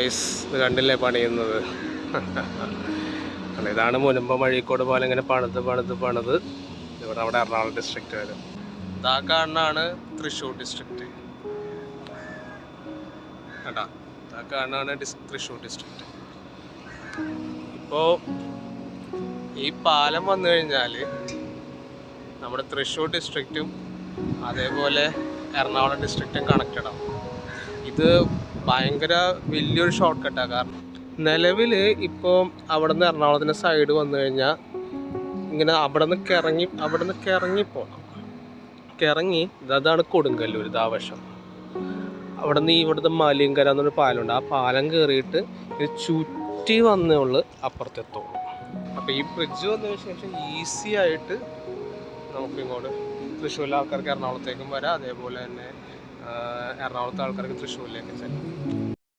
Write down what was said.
ഇത് കണ്ടില്ലേ പണിയുന്നത്. ഇതാണ് മുനമ്പം അഴീക്കോട് പോലെ ഇങ്ങനെ പണിത് ഇവിടെ നമ്മുടെ എറണാകുളം ഡിസ്ട്രിക്റ്റ് വരും. ഇതാ കാണാനാണ് തൃശ്ശൂർ ഡിസ്ട്രിക്റ്റ് കേട്ടാ. ഇതാ കാണാനാണ് തൃശ്ശൂർ ഡിസ്ട്രിക്റ്റ്. ഇപ്പോൾ ഈ പാലം വന്നു കഴിഞ്ഞാൽ നമ്മുടെ തൃശ്ശൂർ ഡിസ്ട്രിക്റ്റും അതേപോലെ എറണാകുളം ഡിസ്ട്രിക്റ്റും കണക്റ്റഡ് ആവും. ഇത് ഭയങ്കര വലിയൊരു ഷോർട്ട് കട്ടാണ്. കാരണം നിലവിൽ ഇപ്പോൾ അവിടെ നിന്ന് എറണാകുളത്തിൻ്റെ സൈഡ് വന്നു കഴിഞ്ഞാൽ ഇങ്ങനെ അവിടെ നിന്ന് ഇറങ്ങിപ്പോകണം. ഇറങ്ങി അതാണ് കൊടുങ്ങല്ലൂർ ഇതാവശം. അവിടെ നിന്ന് ഇവിടുത്തെ മലിയങ്കര എന്നൊരു പാലമുണ്ട്. ആ പാലം കയറിയിട്ട് ഇത് ചുറ്റി വന്നുള്ളൂ അപ്പുറത്തെത്തുള്ളൂ. അപ്പോൾ ഈ ബ്രിഡ്ജ് വന്നതിന് ശേഷം ഈസി ആയിട്ട് നമുക്കിങ്ങോട്ട് തൃശ്ശൂരിലെ ആൾക്കാർക്ക് എറണാകുളത്തേക്കും വരാം. അതേപോലെ തന്നെ എറണാകുളത്തെ ആൾക്കാർക്ക് തൃശ്ശൂരിലേക്ക് ചെല്ലാം.